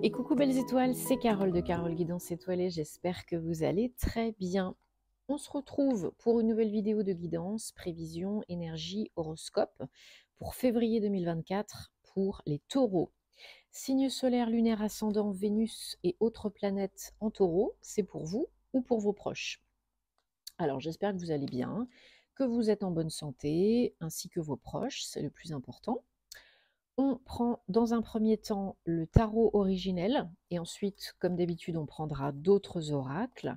Et coucou belles étoiles, c'est Carole de Carole Guidance Étoilée, j'espère que vous allez très bien. On se retrouve pour une nouvelle vidéo de guidance, prévision, énergie, horoscope pour février 2024 pour les taureaux. Signe solaire, lunaire, ascendant, Vénus et autres planètes en taureau, c'est pour vous ou pour vos proches. Alors j'espère que vous allez bien, que vous êtes en bonne santé, ainsi que vos proches, c'est le plus important. On prend dans un premier temps le tarot originel et ensuite, comme d'habitude, on prendra d'autres oracles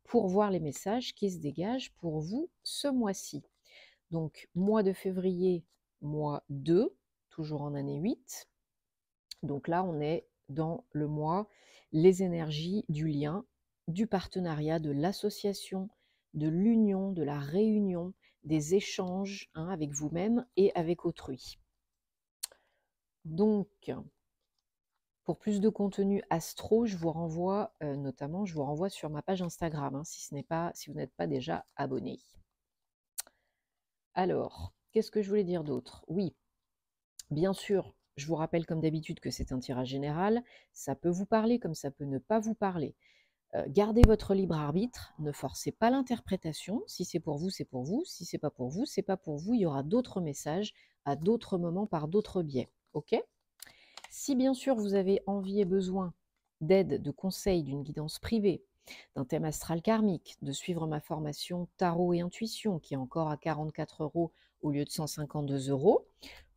pour voir les messages qui se dégagent pour vous ce mois-ci. Donc, mois de février, mois 2, toujours en année 8. Donc là, on est dans le mois, les énergies du lien, du partenariat, de l'association, de l'union, de la réunion, des échanges avec vous-même et avec autrui. Donc, pour plus de contenu astro, je vous renvoie notamment, je vous renvoie sur ma page Instagram, si vous n'êtes pas déjà abonné. Alors, qu'est-ce que je voulais dire d'autre? Oui, bien sûr, je vous rappelle comme d'habitude que c'est un tirage général. Ça peut vous parler comme ça peut ne pas vous parler. Gardez votre libre arbitre, ne forcez pas l'interprétation. Si c'est pour vous, c'est pour vous. Si c'est pas pour vous, c'est pas pour vous. Il y aura d'autres messages à d'autres moments par d'autres biais. Ok? Si bien sûr vous avez envie et besoin d'aide, de conseils, d'une guidance privée, d'un thème astral karmique, de suivre ma formation Tarot et Intuition qui est encore à 44 € au lieu de 152 €,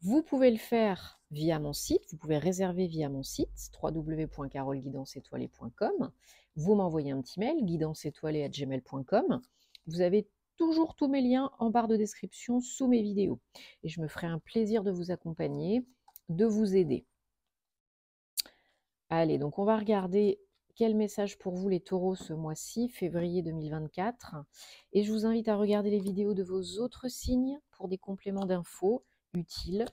vous pouvez le faire via mon site, vous pouvez réserver via mon site www.caroleguidanceétoilée.com. Vous m'envoyez un petit mail guidanceétoilée@gmail.com. Vous avez toujours tous mes liens en barre de description sous mes vidéos et je me ferai un plaisir de vous accompagner, de vous aider. Allez, donc on va regarder quel message pour vous les taureaux ce mois-ci, février 2024. Et je vous invite à regarder les vidéos de vos autres signes pour des compléments d'infos utiles,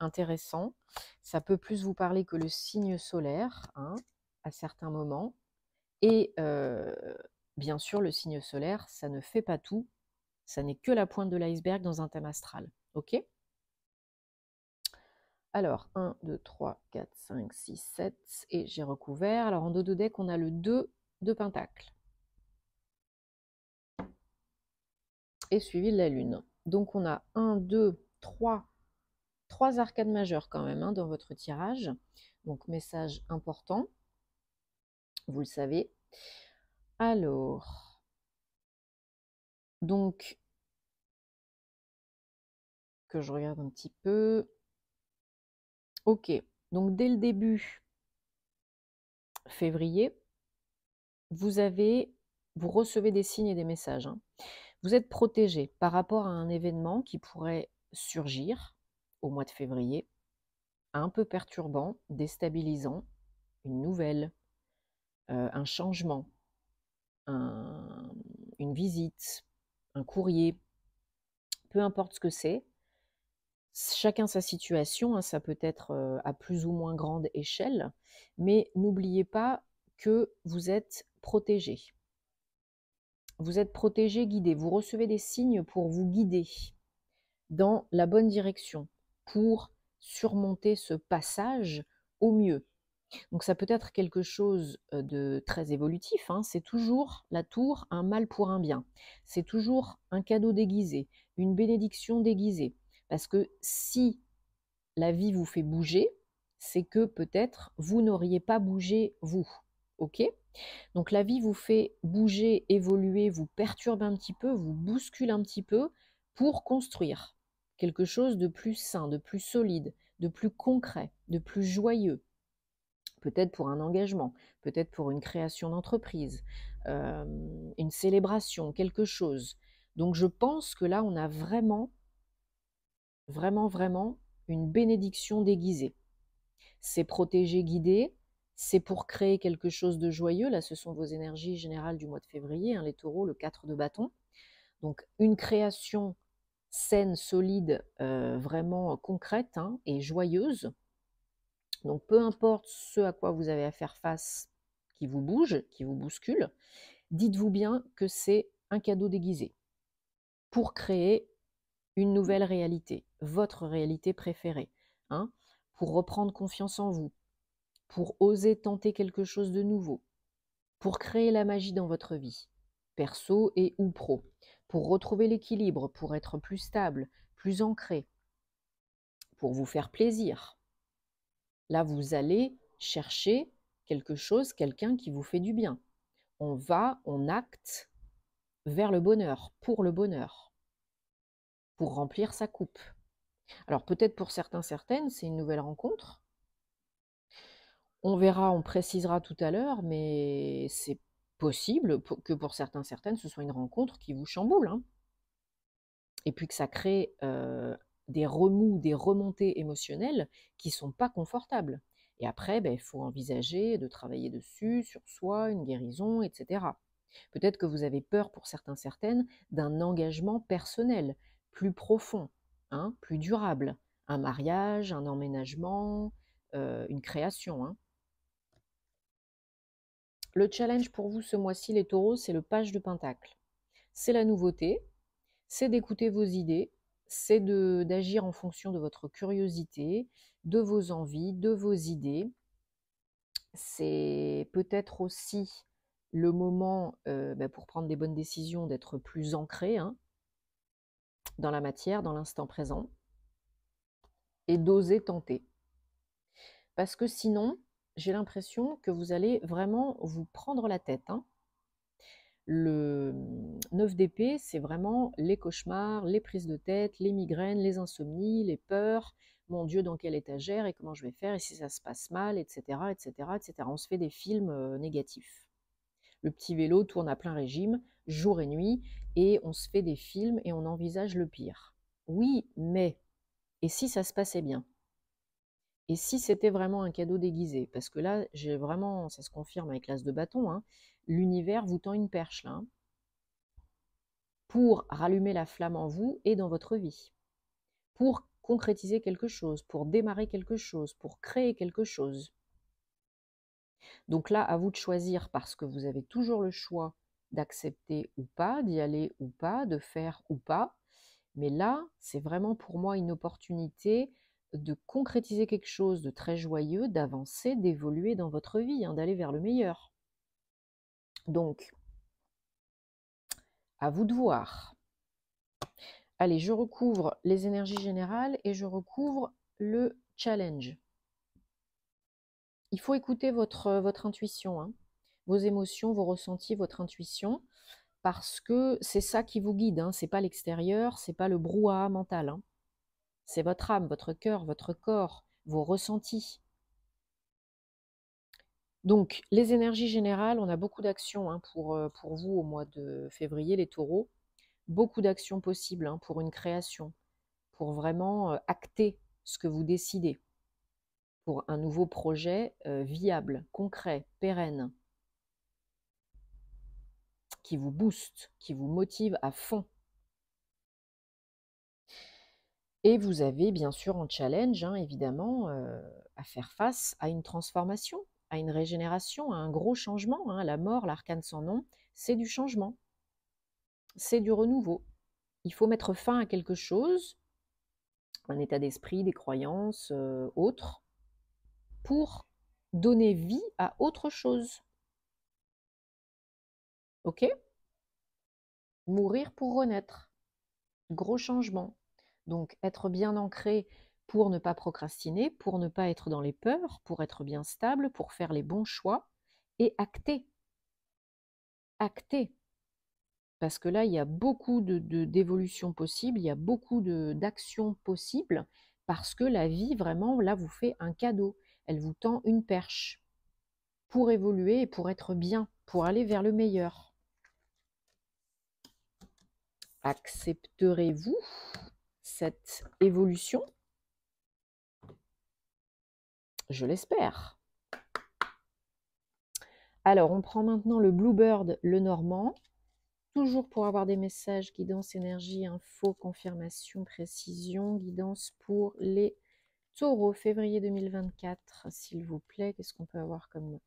intéressants. Ça peut plus vous parler que le signe solaire à certains moments. Et bien sûr, le signe solaire, ça ne fait pas tout. Ça n'est que la pointe de l'iceberg dans un thème astral. Ok ? Alors, 1, 2, 3, 4, 5, 6, 7, et j'ai recouvert. Alors, en dos de deck, on a le 2 de pentacle. Et suivi de la lune. Donc, on a 1, 2, 3 arcades majeures quand même dans votre tirage. Donc, message important, vous le savez. Alors, donc, que je regarde un petit peu. Ok, donc dès le début février, vous recevez des signes et des messages. Vous êtes protégé par rapport à un événement qui pourrait surgir au mois de février, un peu perturbant, déstabilisant, une nouvelle, un changement, une visite, un courrier, peu importe ce que c'est. Chacun sa situation, ça peut être à plus ou moins grande échelle, mais n'oubliez pas que vous êtes protégé. Vous êtes protégé, guidé. Vous recevez des signes pour vous guider dans la bonne direction, pour surmonter ce passage au mieux. Donc ça peut être quelque chose de très évolutif, c'est toujours la tour, un mal pour un bien. C'est toujours un cadeau déguisé, une bénédiction déguisée. Parce que si la vie vous fait bouger, c'est que peut-être vous n'auriez pas bougé vous. Ok ? Donc la vie vous fait bouger, évoluer, vous perturbe un petit peu, vous bouscule un petit peu pour construire quelque chose de plus sain, de plus solide, de plus concret, de plus joyeux. Peut-être pour un engagement, peut-être pour une création d'entreprise, une célébration, quelque chose. Donc je pense que là, on a vraiment, vraiment, vraiment une bénédiction déguisée. C'est protéger, guider, c'est pour créer quelque chose de joyeux. Là, ce sont vos énergies générales du mois de février, les taureaux, le 4 de bâton. Donc une création saine, solide, vraiment concrète et joyeuse. Donc peu importe ce à quoi vous avez à faire face qui vous bouge, qui vous bouscule, dites-vous bien que c'est un cadeau déguisé pour créer une nouvelle réalité, votre réalité préférée, pour reprendre confiance en vous, pour oser tenter quelque chose de nouveau, pour créer la magie dans votre vie, perso et ou pro, pour retrouver l'équilibre, pour être plus stable, plus ancré, pour vous faire plaisir. Là, vous allez chercher quelque chose, quelqu'un qui vous fait du bien. On acte vers le bonheur, pour remplir sa coupe. Alors peut-être pour certains, certaines, c'est une nouvelle rencontre. On verra, on précisera tout à l'heure, mais c'est possible que pour certains, certaines, ce soit une rencontre qui vous chamboule, hein. Et puis que ça crée des remous, des remontées émotionnelles qui ne sont pas confortables. Et après, il faut envisager de travailler dessus, sur soi, une guérison, etc. Peut-être que vous avez peur, pour certains, certaines, d'un engagement personnel, plus profond, hein, plus durable. Un mariage, un emménagement, une création, hein. Le challenge pour vous ce mois-ci, les taureaux, c'est le page de Pentacle. C'est la nouveauté, c'est d'écouter vos idées, c'est d'agir en fonction de votre curiosité, de vos envies, de vos idées. C'est peut-être aussi le moment pour prendre des bonnes décisions, d'être plus ancré, hein, dans la matière, dans l'instant présent, et d'oser tenter. Parce que sinon, j'ai l'impression que vous allez vraiment vous prendre la tête, hein. Le 9 d'épée, c'est vraiment les cauchemars, les prises de tête, les migraines, les insomnies, les peurs. Mon Dieu, dans quelle étagère et comment je vais faire et si ça se passe mal, etc., etc., etc. On se fait des films négatifs. Le petit vélo tourne à plein régime, jour et nuit, et on se fait des films et on envisage le pire. Oui, mais, et si ça se passait bien? Et si c'était vraiment un cadeau déguisé? Parce que là, j'ai vraiment, ça se confirme avec l'as de bâton, hein, l'univers vous tend une perche là, hein, pour rallumer la flamme en vous et dans votre vie, pour concrétiser quelque chose, pour démarrer quelque chose, pour créer quelque chose. Donc là, à vous de choisir, parce que vous avez toujours le choix d'accepter ou pas, d'y aller ou pas, de faire ou pas. Mais là, c'est vraiment pour moi une opportunité de concrétiser quelque chose de très joyeux, d'avancer, d'évoluer dans votre vie, hein, d'aller vers le meilleur. Donc, à vous de voir. Allez, je recouvre les énergies générales et je recouvre le challenge. Il faut écouter votre intuition, hein, vos émotions, vos ressentis, votre intuition, parce que c'est ça qui vous guide, hein, c'est pas l'extérieur, c'est pas le brouhaha mental, hein. C'est votre âme, votre cœur, votre corps, vos ressentis. Donc, les énergies générales, on a beaucoup d'actions, hein, pour vous au mois de février, les taureaux. Beaucoup d'actions possibles, hein, pour une création, pour vraiment acter ce que vous décidez, pour un nouveau projet viable, concret, pérenne, qui vous booste, qui vous motive à fond. Et vous avez bien sûr en challenge, hein, évidemment, à faire face à une transformation, à une régénération, à un gros changement, hein. La mort, l'arcane sans nom, c'est du changement, c'est du renouveau. Il faut mettre fin à quelque chose, un état d'esprit, des croyances autres, pour donner vie à autre chose. Ok? Mourir pour renaître. Gros changement. Donc, être bien ancré pour ne pas procrastiner, pour ne pas être dans les peurs, pour être bien stable, pour faire les bons choix et acter. Acter. Parce que là, il y a beaucoup d'évolutions possibles, il y a beaucoup d'actions possibles, parce que la vie, vraiment, là, vous fait un cadeau. Elle vous tend une perche pour évoluer et pour être bien, pour aller vers le meilleur. Accepterez-vous cette évolution? Je l'espère. Alors, on prend maintenant le Bluebird, le Normand. Toujours pour avoir des messages, guidance, énergie, info, confirmation, précision, guidance pour les taureaux, février 2024, s'il vous plaît. Qu'est-ce qu'on peut avoir comme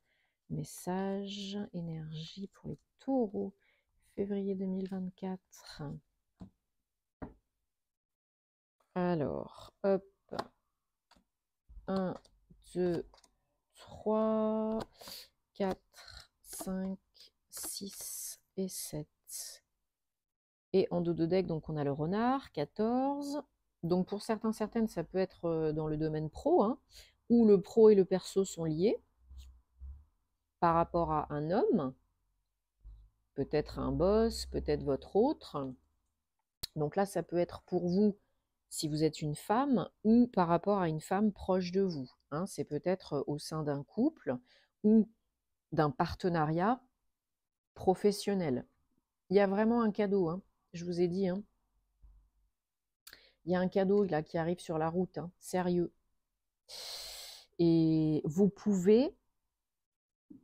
message, énergie pour les taureaux, février 2024. Alors, hop, 1, 2, 3, 4, 5, 6 et 7. Et en dos de deck, donc on a le renard, 14. Donc pour certains, certaines, ça peut être dans le domaine pro, hein, où le pro et le perso sont liés par rapport à un homme, peut-être un boss, peut-être votre autre. Donc là, ça peut être pour vous si vous êtes une femme ou par rapport à une femme proche de vous. Hein. C'est peut-être au sein d'un couple ou d'un partenariat professionnel. Il y a vraiment un cadeau, hein. Je vous ai dit, hein. Il y a un cadeau là qui arrive sur la route, hein, sérieux. Et vous pouvez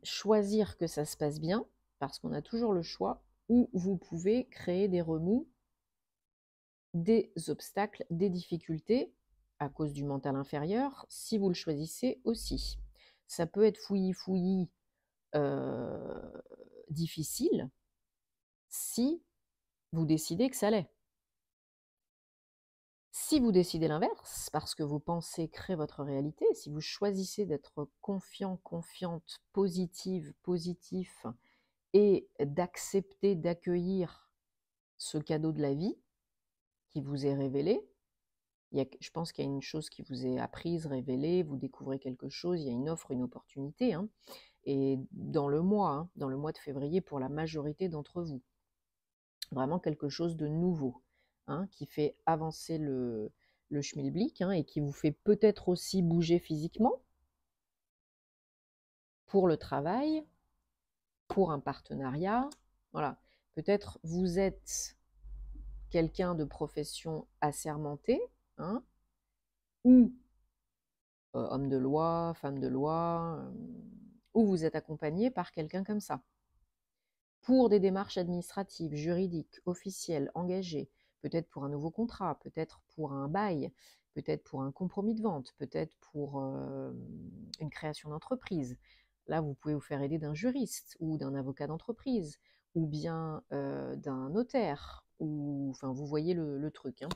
choisir que ça se passe bien, parce qu'on a toujours le choix, ou vous pouvez créer des remous, des obstacles, des difficultés, à cause du mental inférieur, si vous le choisissez aussi. Ça peut être fouillis, difficile, si vous décidez que ça l'est. Si vous décidez l'inverse, parce que vos pensées créent votre réalité, si vous choisissez d'être confiant, confiante, positive, positif, et d'accepter, d'accueillir ce cadeau de la vie qui vous est révélé, je pense qu'il y a une chose qui vous est apprise, révélée, vous découvrez quelque chose, il y a une offre, une opportunité, hein, et dans le mois de février pour la majorité d'entre vous, vraiment quelque chose de nouveau, hein, qui fait avancer le schmilblick, hein, et qui vous fait peut-être aussi bouger physiquement pour le travail, pour un partenariat. Voilà. Peut-être vous êtes quelqu'un de profession assermenté, hein, ou homme de loi, femme de loi, ou vous êtes accompagné par quelqu'un comme ça. Pour des démarches administratives, juridiques, officielles, engagées, peut-être pour un nouveau contrat, peut-être pour un bail, peut-être pour un compromis de vente, peut-être pour une création d'entreprise. Là, vous pouvez vous faire aider d'un juriste ou d'un avocat d'entreprise, ou bien d'un notaire, ou enfin, vous voyez le truc, hein.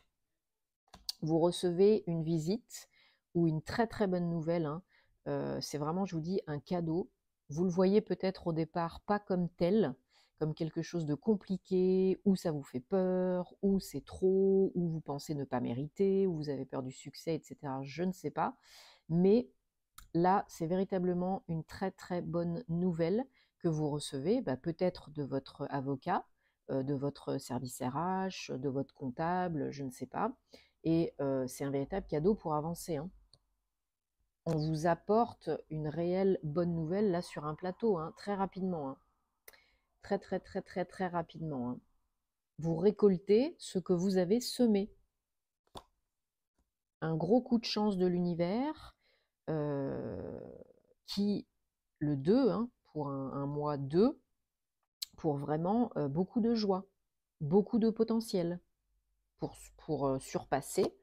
Vous recevez une visite ou une très très bonne nouvelle, hein. C'est vraiment, je vous dis, un cadeau. Vous le voyez peut-être au départ pas comme tel, comme quelque chose de compliqué, ou ça vous fait peur, ou c'est trop, ou vous pensez ne pas mériter, ou vous avez peur du succès, etc. Je ne sais pas. Mais là, c'est véritablement une très très bonne nouvelle que vous recevez, peut-être de votre avocat, de votre service RH, de votre comptable, je ne sais pas. Et c'est un véritable cadeau pour avancer, hein. On vous apporte une réelle bonne nouvelle là sur un plateau, hein, très rapidement, hein. Très très très très très rapidement, hein. Vous récoltez ce que vous avez semé. Un gros coup de chance de l'univers qui, le 2, hein, pour un mois 2, pour vraiment beaucoup de joie, beaucoup de potentiel pour surpasser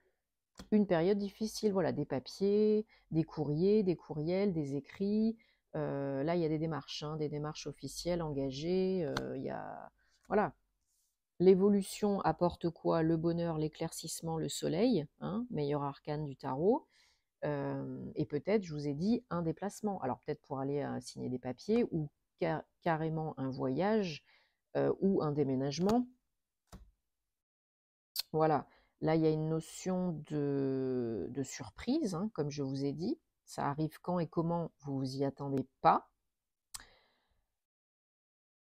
une période difficile. Voilà, des papiers, des courriers, des courriels, des écrits. Là, il y a des démarches, hein, des démarches officielles engagées. Il y a, voilà. L'évolution apporte quoi? Le bonheur, l'éclaircissement, le soleil, hein, meilleur arcane du tarot. Et peut-être, je vous ai dit, un déplacement. Alors peut-être pour aller signer des papiers ou carrément un voyage ou un déménagement. Voilà. Là, il y a une notion de surprise, hein, comme je vous ai dit. Ça arrive quand et comment, vous vous y attendez pas.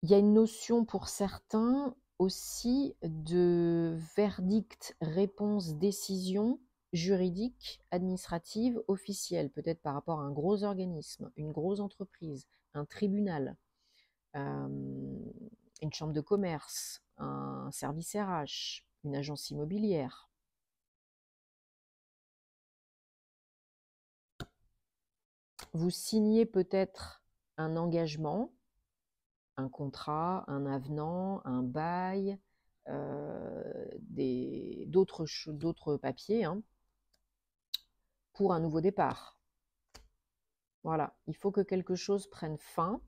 Il y a une notion pour certains aussi de verdict, réponse, décision juridique, administrative, officielle, peut-être par rapport à un gros organisme, une grosse entreprise, un tribunal, une chambre de commerce, un service RH, une agence immobilière. Vous signez peut-être un engagement, un contrat, un avenant, un bail, d'autres papiers, hein, pour un nouveau départ. Voilà, il faut que quelque chose prenne fin.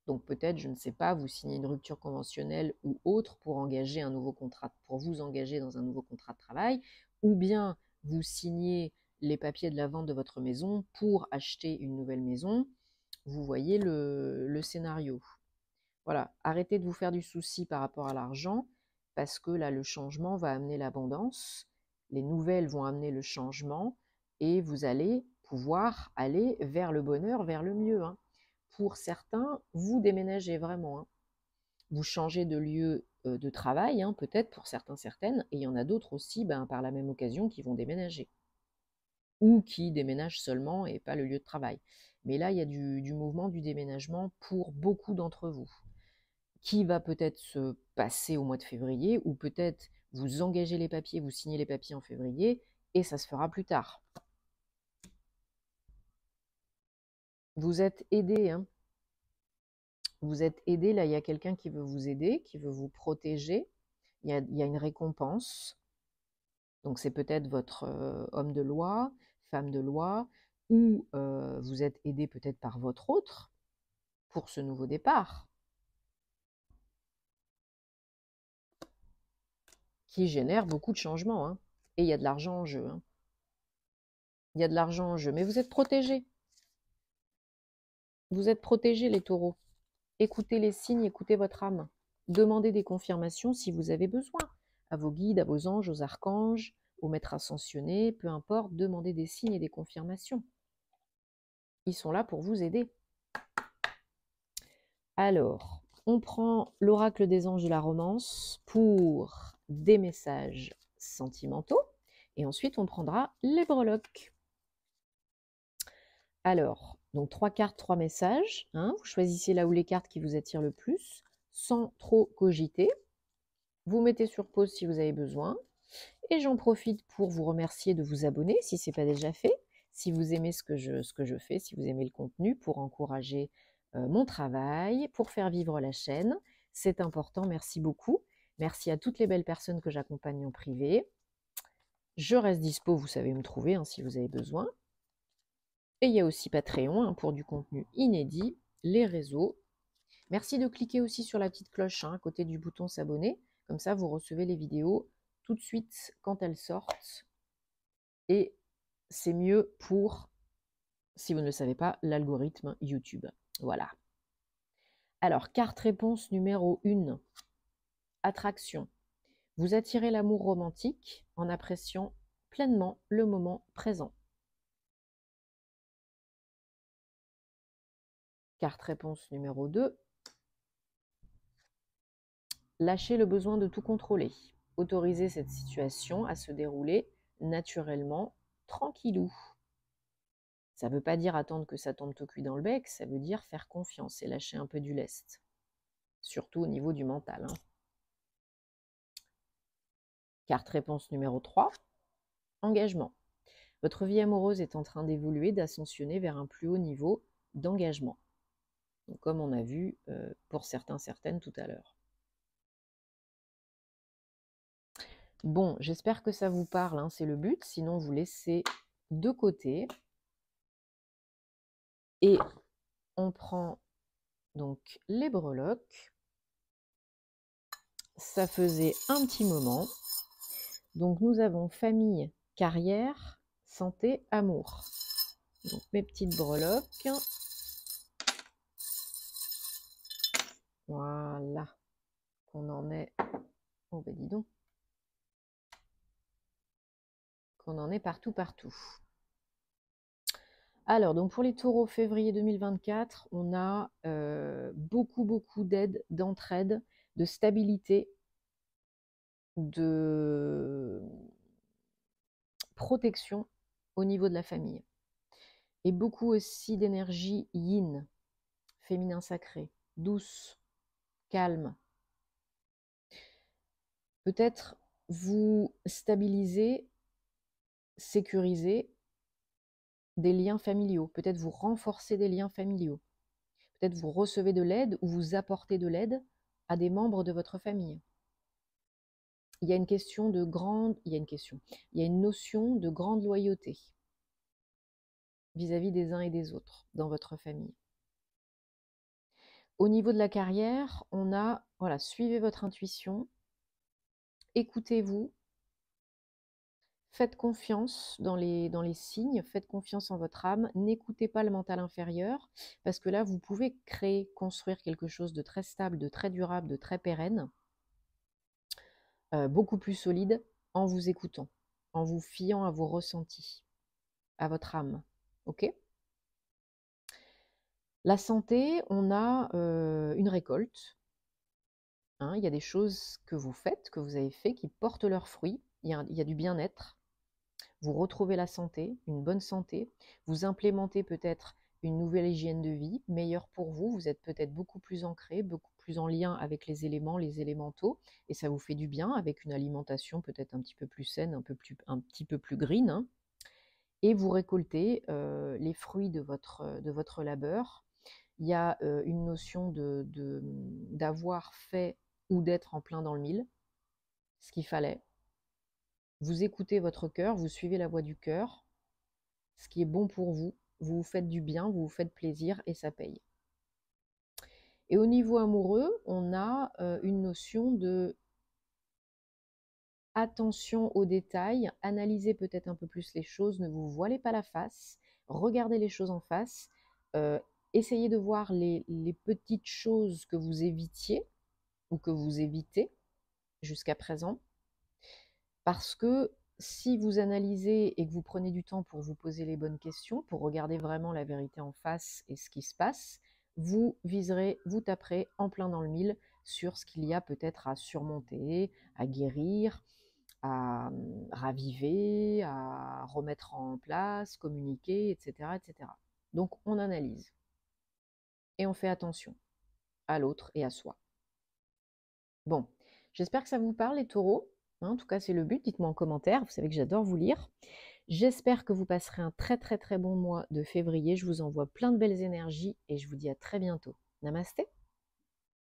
Donc peut-être, je ne sais pas, vous signez une rupture conventionnelle ou autre pour engager un nouveau contrat, pour vous engager dans un nouveau contrat de travail, ou bien vous signez les papiers de la vente de votre maison pour acheter une nouvelle maison. Vous voyez le scénario. Voilà, arrêtez de vous faire du souci par rapport à l'argent, parce que là, le changement va amener l'abondance, les nouvelles vont amener le changement, et vous allez pouvoir aller vers le bonheur, vers le mieux, hein. Pour certains, vous déménagez vraiment, hein. Vous changez de lieu de travail, hein, peut-être pour certains, certaines, et il y en a d'autres aussi, ben, par la même occasion, qui vont déménager, ou qui déménagent seulement et pas le lieu de travail. Mais là, il y a du mouvement du déménagement pour beaucoup d'entre vous, qui va peut-être se passer au mois de février, ou peut-être vous engagez les papiers, vous signez les papiers en février, et ça se fera plus tard. Vous êtes aidé, hein. Vous êtes aidé, là, il y a quelqu'un qui veut vous aider, qui veut vous protéger. Il y a une récompense. Donc c'est peut-être votre homme de loi, femme de loi, ou vous êtes aidé peut-être par votre autre pour ce nouveau départ, qui génère beaucoup de changements, hein. Et il y a de l'argent en jeu, hein. Il y a de l'argent en jeu, mais vous êtes protégés. Vous êtes protégés, les taureaux. Écoutez les signes, écoutez votre âme. Demandez des confirmations si vous avez besoin, à vos guides, à vos anges, aux archanges, aux maîtres ascensionnés, peu importe, demandez des signes et des confirmations. Ils sont là pour vous aider. Alors, on prend l'oracle des anges de la romance pour des messages sentimentaux, et ensuite on prendra les breloques. Alors, donc 3 cartes, 3 messages, hein, vous choisissez là où les cartes qui vous attirent le plus, sans trop cogiter. Vous mettez sur pause si vous avez besoin. Et j'en profite pour vous remercier de vous abonner si ce n'est pas déjà fait, si vous aimez ce que je fais, si vous aimez le contenu, pour encourager mon travail, pour faire vivre la chaîne. C'est important, merci beaucoup. Merci à toutes les belles personnes que j'accompagne en privé. Je reste dispo, vous savez me trouver, hein, si vous avez besoin. Et il y a aussi Patreon, hein, pour du contenu inédit, les réseaux. Merci de cliquer aussi sur la petite cloche, hein, à côté du bouton s'abonner. Comme ça, vous recevez les vidéos tout de suite quand elles sortent. Et c'est mieux pour, si vous ne le savez pas, l'algorithme YouTube. Voilà. Alors, carte réponse numéro 1. Attraction. Vous attirez l'amour romantique en appréciant pleinement le moment présent. Carte réponse numéro 2. Lâchez le besoin de tout contrôler. Autorisez cette situation à se dérouler naturellement, tranquillou. Ça ne veut pas dire attendre que ça tombe tout cuit dans le bec, ça veut dire faire confiance et lâcher un peu du lest. Surtout au niveau du mental, hein. Carte réponse numéro 3, engagement. Votre vie amoureuse est en train d'évoluer, d'ascensionner vers un plus haut niveau d'engagement. Donc, comme on a vu pour certains, certaines tout à l'heure. Bon, j'espère que ça vous parle, hein, c'est le but, sinon vous laissez de côté. Et on prend donc les breloques. Ça faisait un petit moment. Donc nous avons famille, carrière, santé, amour. Donc mes petites breloques. Voilà. Qu'on en est. Oh ben dis donc. Qu'on en est partout, partout. Alors, donc pour les taureaux, février 2024, on a beaucoup d'aide, d'entraide, de stabilité, de protection au niveau de la famille. Et beaucoup aussi d'énergie yin, féminin sacré, douce, calme. Peut-être vous stabilisez, sécurisez des liens familiaux. Peut-être vous renforcez des liens familiaux. Peut-être vous recevez de l'aide ou vous apportez de l'aide à des membres de votre famille. Il y a une question de grande, il y a une notion de grande loyauté vis-à-vis des uns et des autres dans votre famille. Au niveau de la carrière, on a, voilà, suivez votre intuition, écoutez-vous, Faites confiance dans les signes, faites confiance en votre âme, n'écoutez pas le mental inférieur, parce que là, vous pouvez créer, construire quelque chose de très stable, de très durable, de très pérenne, beaucoup plus solide, en vous écoutant, en vous fiant à vos ressentis, à votre âme. Ok? La santé, on a une récolte. Hein, il y a des choses que vous faites, que vous avez fait, qui portent leurs fruits. Il y a du bien-être. Vous retrouvez la santé, une bonne santé. Vous implémentez peut-être une nouvelle hygiène de vie, meilleure pour vous. Vous êtes peut-être beaucoup plus ancré, beaucoup plus en lien avec les éléments, les élémentaux, et ça vous fait du bien avec une alimentation peut-être un petit peu plus saine, un petit peu plus green. Hein. Et vous récoltez les fruits de votre labeur. Il y a une notion d'avoir fait ou d'être en plein dans le mille, ce qu'il fallait. Vous écoutez votre cœur, vous suivez la voie du cœur, ce qui est bon pour vous, vous vous faites du bien, vous vous faites plaisir et ça paye. Et au niveau amoureux, on a une notion de attention aux détails, analysez peut-être un peu plus les choses, ne vous voilez pas la face, regardez les choses en face, euh, essayez de voir les petites choses que vous évitiez ou que vous évitez jusqu'à présent, parce que si vous analysez et que vous prenez du temps pour vous poser les bonnes questions, pour regarder vraiment la vérité en face et ce qui se passe, vous viserez, vous taperez en plein dans le mille sur ce qu'il y a peut-être à surmonter, à guérir, à raviver, à remettre en place, communiquer, etc., etc. Donc on analyse et on fait attention à l'autre et à soi. Bon, j'espère que ça vous parle les taureaux. En tout cas, c'est le but. Dites-moi en commentaire. Vous savez que j'adore vous lire. J'espère que vous passerez un très très très bon mois de février. Je vous envoie plein de belles énergies et je vous dis à très bientôt. Namasté.